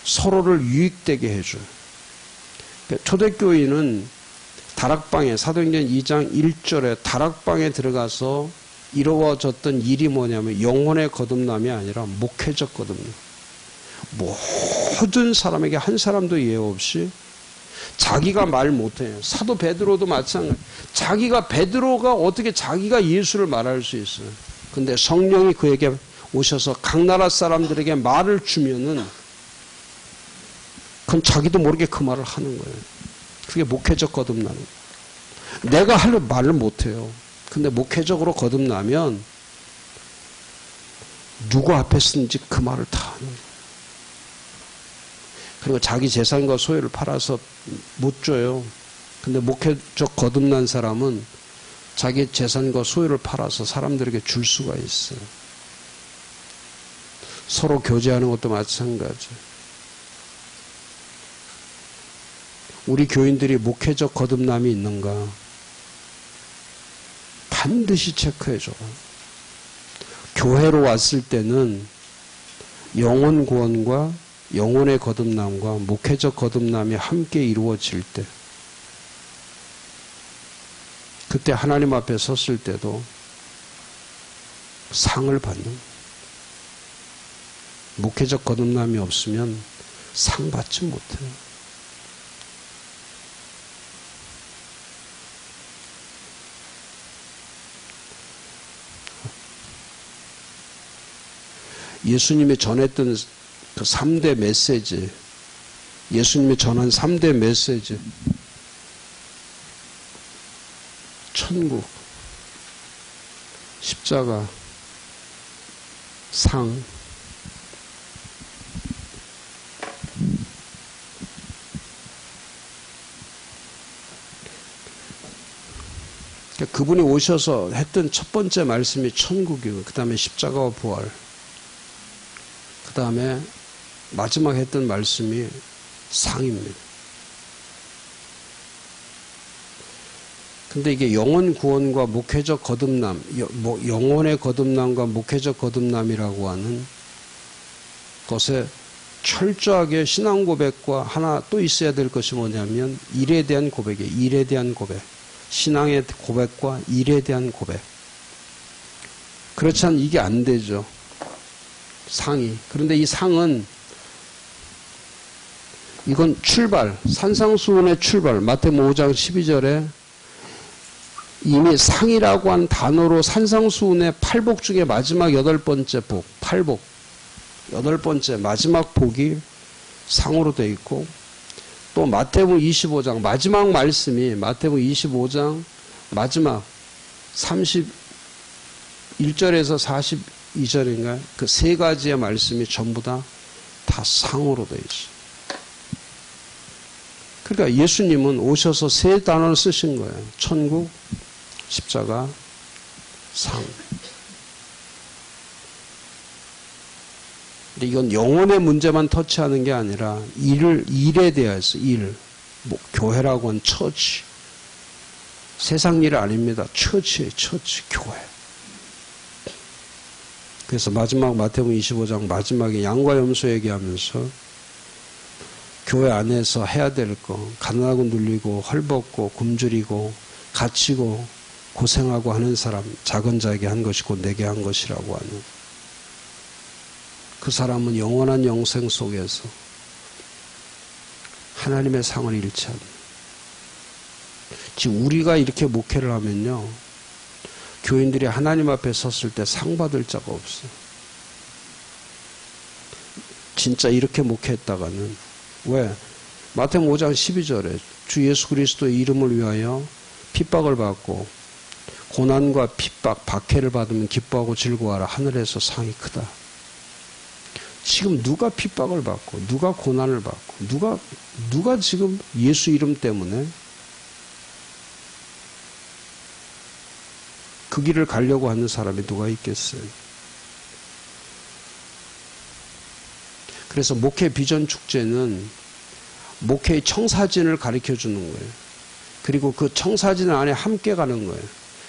서로를 유익되게 해줘요. 초대교인은 다락방에, 사도행전 2장 1절에 다락방에 들어가서 이루어졌던 일이 뭐냐면 영혼의 거듭남이 아니라 목회적 거듭남. 모든 사람에게 한 사람도 예외 없이 자기가 말 못해요. 사도 베드로도 마찬가지. 베드로가 어떻게 자기가 예수를 말할 수 있어요. 근데 성령이 그에게 오셔서 각 나라 사람들에게 말을 주면은 그건 자기도 모르게 그 말을 하는 거예요. 그게 목회적 거듭나는 거예요. 내가 말을 못해요. 근데 목회적으로 거듭나면 누구 앞에 쓰는지 그 말을 다 하는 거예요. 그리고 자기 재산과 소유를 팔아서 못 줘요. 근데 목회적 거듭난 사람은 자기 재산과 소유를 팔아서 사람들에게 줄 수가 있어요. 서로 교제하는 것도 마찬가지. 우리 교인들이 목회적 거듭남이 있는가 반드시 체크해줘. 교회로 왔을 때는 영혼 구원과 영혼의 거듭남과 목회적 거듭남이 함께 이루어질 때, 그때 하나님 앞에 섰을 때도 상을 받는, 목회적 거듭남이 없으면 상 받지 못해요. 예수님이 전했던 그 3대 메시지, 예수님이 전한 3대 메시지, 천국, 십자가, 상. 그분이 오셔서 했던 첫 번째 말씀이 천국이고, 그 다음에 십자가와 부활, 그 다음에 마지막 했던 말씀이 상입니다. 근데 이게 영혼 구원과 목회적 거듭남, 영혼의 거듭남과 목회적 거듭남이라고 하는 것에 철저하게 신앙 고백과 하나 또 있어야 될 것이 뭐냐면 일에 대한 고백이에요. 일에 대한 고백. 신앙의 고백과 일에 대한 고백. 그렇지 않으면 이게 안 되죠. 상이. 그런데 이 상은 이건 출발, 산상수훈의 출발. 마태복음 5장 12절에 이미 상이라고 한 단어로 산상수훈의 8복 중에 마지막 8번째 복, 8복. 8번째 마지막 복이 상으로 되어 있고, 또 마태복음 25장 마지막 말씀이 마태복음 25장 마지막 31절에서 42절인가요? 그 세 가지의 말씀이 전부 다 상으로 되어 있어요. 그러니까 예수님은 오셔서 세 단어를 쓰신 거예요. 천국, 십자가, 상. 근데 이건 영혼의 문제만 터치하는 게 아니라 일에 대해서 교회라고 하는 처치. 세상 일 아닙니다. 처치예요. 처치, 교회. 그래서 마지막 마태복음 25장 마지막에 양과 염소 얘기하면서 교회 안에서 해야 될 거, 가난하고 눌리고 헐벗고 굶주리고 갇히고 고생하고 하는 사람, 작은 자에게 한 것이고 내게 한 것이라고 하는, 그 사람은 영원한 영생 속에서 하나님의 상을 잃지 않는. 지금 우리가 이렇게 목회를 하면요, 교인들이 하나님 앞에 섰을 때 상 받을 자가 없어요. 진짜 이렇게 목회했다가는. 왜? 마태복음 5장 12절에 주 예수 그리스도의 이름을 위하여 핍박을 받고 고난과 핍박, 박해를 받으면 기뻐하고 즐거워하라. 하늘에서 상이 크다. 지금 누가 핍박을 받고 누가 고난을 받고 누가 지금 예수 이름 때문에 그 길을 가려고 하는 사람이 누가 있겠어요? 그래서 목회 비전 축제는 목회의 청사진을 가르쳐 주는 거예요. 그리고 그 청사진 안에 함께 가는 거예요.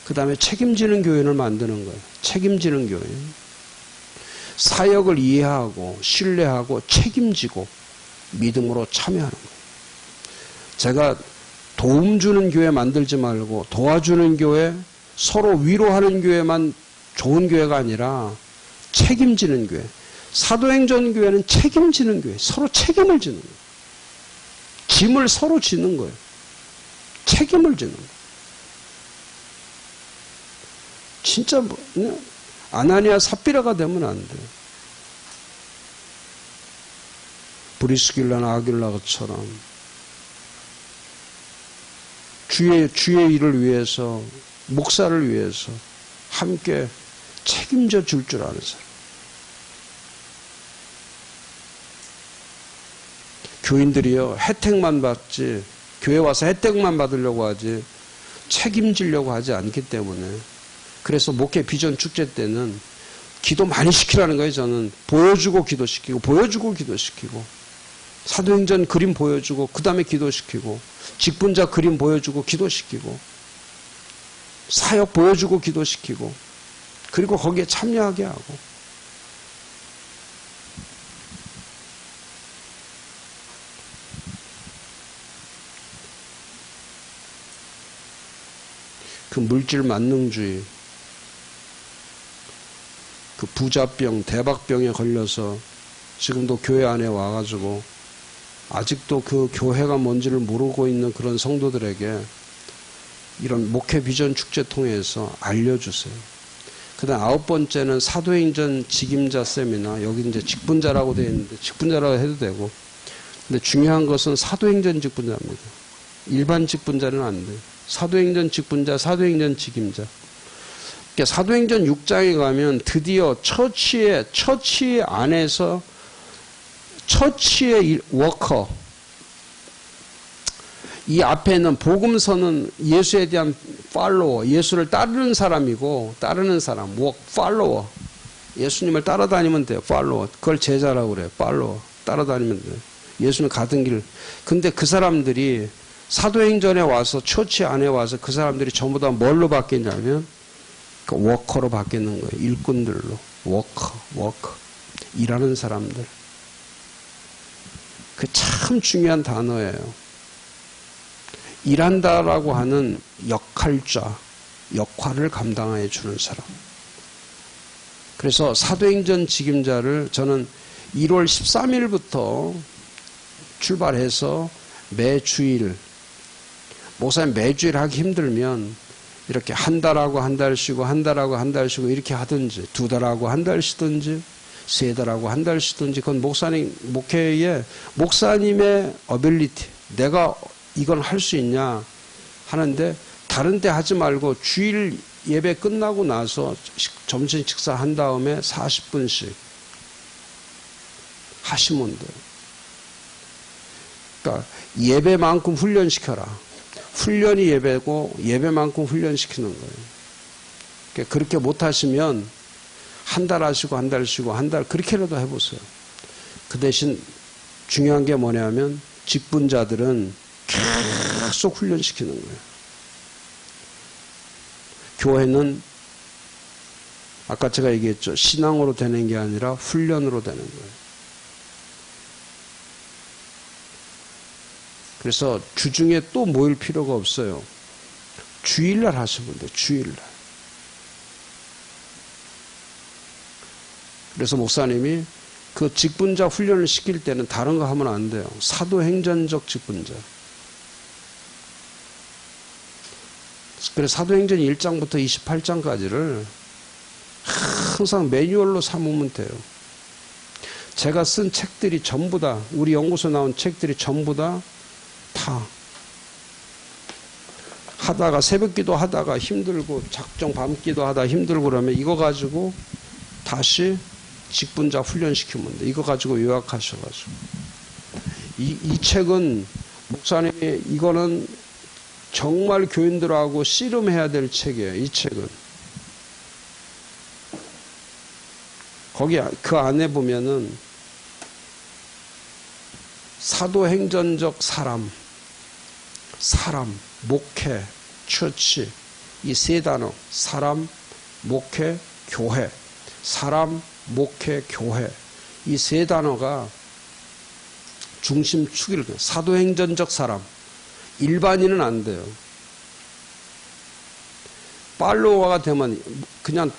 그 다음에 책임지는 교회를 만드는 거예요. 책임지는 교회. 사역을 이해하고 신뢰하고 책임지고 믿음으로 참여하는 거예요. 제가 도움 주는 교회 만들지 말고 도와주는 교회, 서로 위로하는 교회만 좋은 교회가 아니라 책임지는 교회. 사도행전 교회는 책임지는 교회. 서로 책임을 지는 거예요. 짐을 서로 지는 거예요. 책임을 지는 거예요. 진짜 아나니아 삽비라가 되면 안 돼요. 브리스길라나 아길라처럼 주의 일을 위해서, 목사를 위해서 함께 책임져 줄 아는 사람. 교인들이요, 혜택만 받지, 교회 와서 혜택만 받으려고 하지, 책임지려고 하지 않기 때문에. 그래서 목회 비전 축제 때는 기도 많이 시키라는 거예요, 저는. 보여주고 기도시키고, 보여주고 기도시키고. 사도행전 그림 보여주고, 그 다음에 기도시키고, 직분자 그림 보여주고, 기도시키고, 사역 보여주고, 기도시키고, 그리고 거기에 참여하게 하고. 그 물질 만능주의, 그 부자병, 대박병에 걸려서 지금도 교회 안에 와가지고 아직도 그 교회가 뭔지를 모르고 있는 그런 성도들에게 이런 목회 비전 축제 통해서 알려주세요. 그 다음 9번째는 사도행전 직임자 세미나, 여기 이제 직분자라고 되어 있는데 직분자라고 해도 되고, 근데 중요한 것은 사도행전 직분자입니다. 일반 직분자는 안 돼요. 사도행전 직분자, 사도행전 직임자. 그러니까 사도행전 6장에 가면 드디어 처치 안에서 처치의 워커, 이 앞에는 복음서는 예수에 대한 팔로워, 예수를 따르는 사람이고, 따르는 사람, 팔로워. 예수님을 따라다니면 돼요, 팔로워. 그걸 제자라고 그래요, 팔로워. 따라다니면 돼요. 예수님 가던 길. 근데 그 사람들이 사도행전에 와서, 처치 안에 와서 그 사람들이 전부 다 뭘로 바뀌냐면, 그 워커로 바뀌는 거예요. 일꾼들로. 워커. 일하는 사람들. 그 참 중요한 단어예요. 일한다라고 하는 역할을 감당해 주는 사람. 그래서 사도행전 직임자를 저는 1월 13일부터 출발해서 매주일, 목사님 매주일 하기 힘들면 이렇게 한 달하고 한 달 쉬고 한 달하고 한 달 쉬고 이렇게 하든지, 2달하고 한 달 쉬든지 3달하고 한 달 쉬든지, 그건 목회의 목사님의 어빌리티, 내가 이건 할 수 있냐 하는데, 다른 데 하지 말고 주일 예배 끝나고 나서 점심 식사한 다음에 40분씩 하시면 돼요. 그러니까 예배만큼 훈련시켜라. 훈련이 예배고 예배만큼 훈련시키는 거예요. 그러니까 그렇게 못하시면 한 달 하시고 한 달 쉬고 한 달 그렇게라도 해보세요. 그 대신 중요한 게 뭐냐면 직분자들은 계속 훈련시키는 거예요. 교회는 아까 제가 얘기했죠. 신앙으로 되는 게 아니라 훈련으로 되는 거예요. 그래서 주중에 또 모일 필요가 없어요. 주일날 하시면 돼요. 주일날. 그래서 목사님이 그 직분자 훈련을 시킬 때는 다른 거 하면 안 돼요. 사도행전적 직분자. 그래서 사도행전 1장부터 28장까지를 항상 매뉴얼로 삼으면 돼요. 제가 쓴 책들이 전부 다, 우리 연구소 나온 책들이 전부 다 하다가 새벽기도 하다가 힘들고 작정 밤기도 하다 힘들고 그러면 이거 가지고 다시 직분자 훈련시키면 돼. 이거 가지고 요약하셔가지고. 이 책은 목사님이 이거는 정말 교인들하고 씨름해야 될 책이에요. 이 책은. 거기 그 안에 보면은 사도행전적 사람, 목회, 처치, 이 세 단어, 사람, 목회, 교회, 사람, 목회, 교회, 이 세 단어가 중심축일 거예요. 사도행전적 사람. 일반인은 안 돼요. 팔로워가 되면 그냥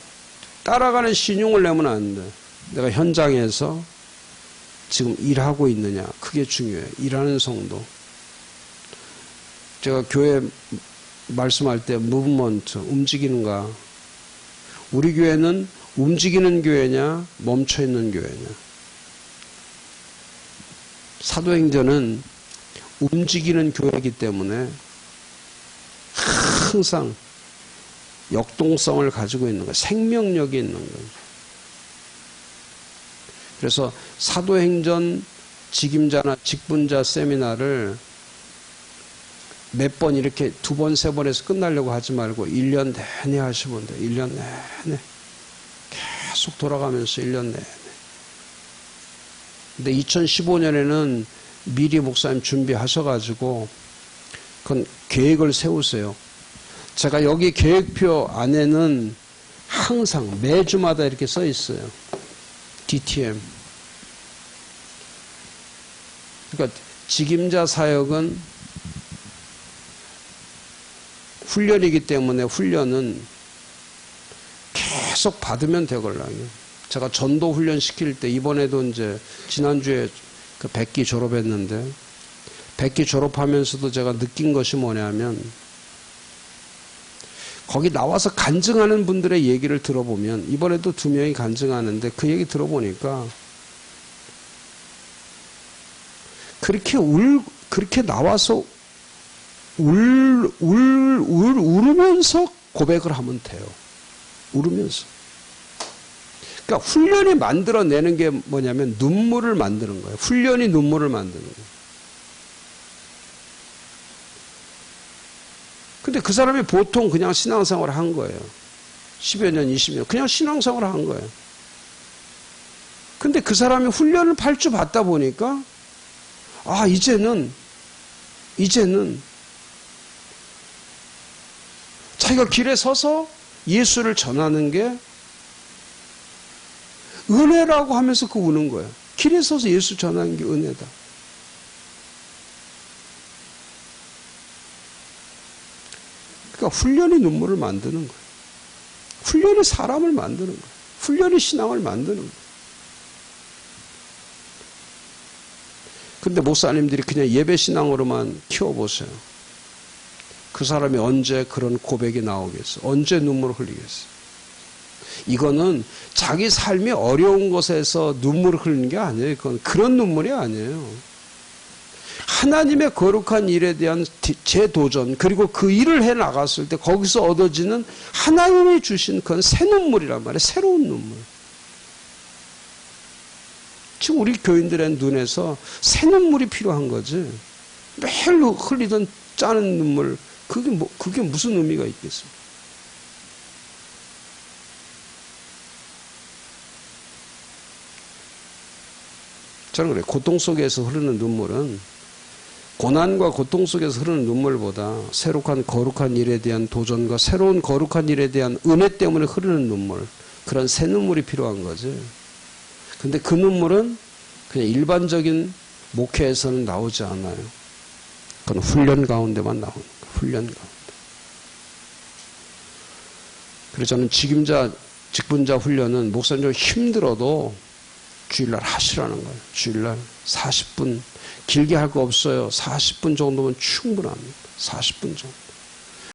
따라가는 신용을 내면 안 돼. 내가 현장에서 지금 일하고 있느냐. 그게 중요해요. 일하는 성도. 제가 교회 말씀할 때 무브먼트, 움직이는가. 우리 교회는 움직이는 교회냐, 멈춰있는 교회냐. 사도행전은 움직이는 교회이기 때문에 항상 역동성을 가지고 있는 거예요. 생명력이 있는 거예요. 그래서 사도행전 직임자나 직분자 세미나를 몇 번 이렇게 두 번, 세 번 해서 끝나려고 하지 말고 1년 내내 하시면 돼요. 1년 내내. 계속 돌아가면서 1년 내내. 근데 2015년에는 미리 목사님 준비하셔가지고 그건 계획을 세우세요. 제가 여기 계획표 안에는 항상 매주마다 이렇게 써 있어요. DTM. 그러니까 직임자 사역은 훈련이기 때문에 훈련은 계속 받으면 되걸랑요. 제가 전도 훈련 시킬 때 이번에도 이제 지난주에 그 100기 졸업했는데 100기 졸업하면서도 제가 느낀 것이 뭐냐면 거기 나와서 간증하는 분들의 얘기를 들어보면 이번에도 2명이 간증하는데 그 얘기 들어보니까 그렇게 나와서 울으면서 고백을 하면 돼요. 울으면서. 그러니까 훈련이 만들어내는 게 뭐냐면 눈물을 만드는 거예요. 훈련이 눈물을 만드는 거예요. 근데 그 사람이 보통 그냥 신앙생활을 한 거예요. 10여 년, 20년. 그냥 신앙생활을 한 거예요. 근데 그 사람이 훈련을 8주 받다 보니까 이제는 자기가 길에 서서 예수를 전하는 게 은혜라고 하면서 그 우는 거예요. 길에 서서 예수 전하는 게 은혜다. 그러니까 훈련이 눈물을 만드는 거예요. 훈련이 사람을 만드는 거예요. 훈련이 신앙을 만드는 거예요. 근데 목사님들이 그냥 예배신앙으로만 키워보세요. 그 사람이 언제 그런 고백이 나오겠어? 언제 눈물을 흘리겠어? 이거는 자기 삶이 어려운 것에서 눈물을 흘리는 게 아니에요. 그건 그런 눈물이 아니에요. 하나님의 거룩한 일에 대한 재도전, 그리고 그 일을 해 나갔을 때 거기서 얻어지는 하나님이 주신 그건 새 눈물이란 말이에요. 새로운 눈물. 지금 우리 교인들의 눈에서 새 눈물이 필요한 거지. 매일 흘리던 짜는 눈물, 그게 무슨 의미가 있겠습니까? 저는 그래요. 고통 속에서 흐르는 눈물은 고난과 고통 속에서 흐르는 눈물보다 새로운 거룩한 일에 대한 도전과 새로운 거룩한 일에 대한 은혜 때문에 흐르는 눈물, 그런 새 눈물이 필요한 거지. 근데 그 눈물은 그냥 일반적인 목회에서는 나오지 않아요. 그건 훈련 가운데만 나오는 거예요. 훈련 가운데. 그래서 저는 직분자 훈련은 목사님 좀 힘들어도 주일날 하시라는 거예요. 주일날 40분. 길게 할 거 없어요. 40분 정도면 충분합니다. 40분 정도.